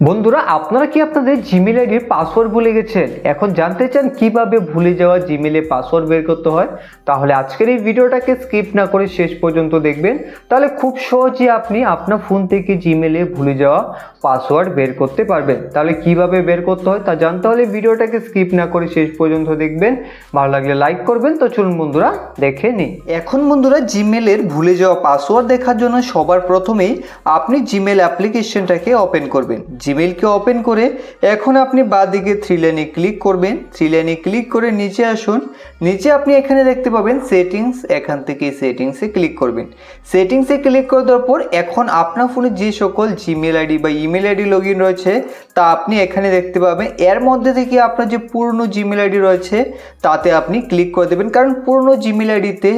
বন্ধুরা, আপনারা কি আপনাদের জিমেল আইডির পাসওয়ার্ড ভুলে গেছেন? এখন জানতে চান কিভাবে ভুলে যাওয়া জিমেলে পাসওয়ার্ড বের করতে হয়? তাহলে আজকের এই ভিডিওটাকে স্কিপ না করে শেষ পর্যন্ত দেখবেন। তাহলে খুব সহজে আপনি আপনার ফোন থেকে জিমেলে ভুলে যাওয়া পাসওয়ার্ড বের করতে পারবেন। তাহলে কিভাবে বের করতে হয় তা জানতে হলে ভিডিওটাকে স্কিপ না করে শেষ পর্যন্ত দেখবেন। ভালো লাগলে লাইক করবেন। তো চলুন বন্ধুরা দেখে নিই। এখন বন্ধুরা, জিমেলের ভুলে যাওয়া পাসওয়ার্ড দেখার জন্য সবার প্রথমেই আপনি জিমেল অ্যাপ্লিকেশনটাকে ওপেন করবেন। জিমেলকে ওপেন করে এখন আপনি বাঁদিকে থ্রি লাইনে ক্লিক করবেন। থ্রি লাইনে ক্লিক করে নিচে আসুন। নিচে আপনি এখানে দেখতে পাবেন সেটিংস, এখান থেকে সেটিংসে ক্লিক করবেন। সেটিংসে ক্লিক করে দেওয়ার পর এখন আপনার ফোনে যে সকল জিমেল আইডি বা ইমেল আইডি লগ ইন রয়েছে তা আপনি এখানে দেখতে পাবেন। এর মধ্যে থেকে আপনার যে পুরনো জিমেল আইডি রয়েছে তাতে আপনি ক্লিক করে দেবেন, কারণ পুরনো জিমেল আইডিতে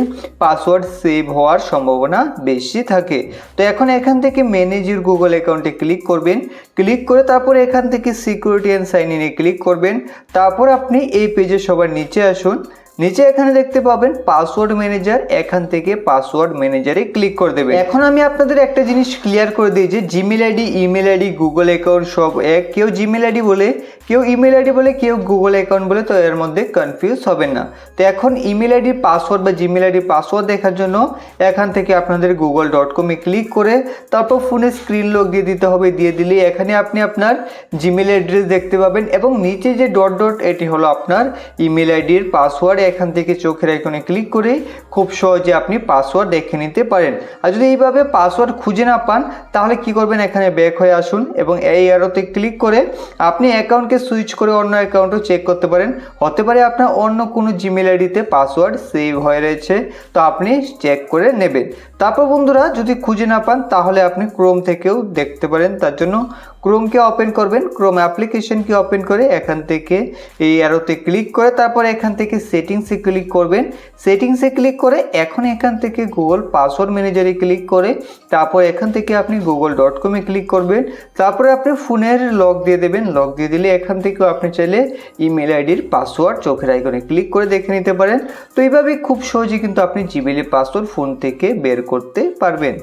পাসওয়ার্ড সেভ হওয়ার সম্ভাবনা বেশি থাকে। তো এখন এখান থেকে ম্যানেজ ইউর গুগল অ্যাকাউন্টে ক্লিক করবেন। ক্লিক করে তারপর এখান থেকে সিকিউরিটি অ্যান্ড সাইন ইনে ক্লিক করবেন। তারপর আপনি এই পেজে সবার নিচে আসুন। নিচে এখানে দেখতে পাবেন পাসওয়ার্ড ম্যানেজার, এখান থেকে পাসওয়ার্ড ম্যানেজারে ক্লিক করে দেবেন। এখন আমি আপনাদের একটা জিনিস ক্লিয়ার করে দিই যে Gmail ID, email ID, Google account সব এক। কেউ জিমেল আইডি বলে, কেউ ইমেল আইডি বলে, কেউ গুগল অ্যাকাউন্ট বলে, তো এর মধ্যে কনফিউজ হবেন না। তো এখন ইমেল আইডির পাসওয়ার্ড বা জিমেল আইডির পাসওয়ার্ড দেখার জন্য এখান থেকে আপনাদের google.com-এ ক্লিক করে তারপর ফোনে স্ক্রিন লক দিয়ে দিতে হবে। দিয়ে দিলে এখানে আপনি আপনার জিমেল অ্যাড্রেস দেখতে পাবেন এবং নিচে যে ডট ডট এটি হলো আপনার ইমেল আইডির পাসওয়ার্ড। এখান থেকে চোখের আইকনে ক্লিক করে খুব সহজে আপনি পাসওয়ার্ড দেখে নিতে পারেন। আর যদি এইভাবে পাসওয়ার্ড খুঁজে না পান তাহলে কি করবেন, এখানে ব্যাক হয়ে আসুন এবং এই অ্যারোতে ক্লিক করে আপনি অ্যাকাউন্টকে সুইচ করে অন্য অ্যাকাউন্টও চেক করতে পারেন। হতে পারে আপনার অন্য কোনো জিমেল আইডিতে পাসওয়ার্ড সেভ হয়ে রয়েছে, তো আপনি চেক করে নেবেন। তারপর বন্ধুরা, যদি খুঁজে না পান তাহলে আপনি ক্রোম থেকেও দেখতে পারেন। তার জন্য ক্রোমকে ওপেন করবেন। ক্রোম অ্যাপ্লিকেশনকে ওপেন করে এখান থেকে এই অ্যারোতে ক্লিক করে তারপর এখান থেকে সেটিংসে ক্লিক করবেন। সেটিংসে ক্লিক করে এখন এখান থেকে গুগল পাসওয়ার্ড ম্যানেজারে ক্লিক করে তারপর এখান থেকে আপনি google.com-এ ক্লিক করবেন। তারপরে আপনি ফোনের লক দিয়ে দেবেন। লক দিয়ে দিলে এখান থেকেও আপনি চাইলে ইমেল আইডির পাসওয়ার্ড চোখের আইকনে ক্লিক করে দেখে নিতে পারেন। তো এইভাবে খুব সহজে কিন্তু আপনি জিমেলের পাসওয়ার্ড ফোন থেকে বের করতে পারবেন।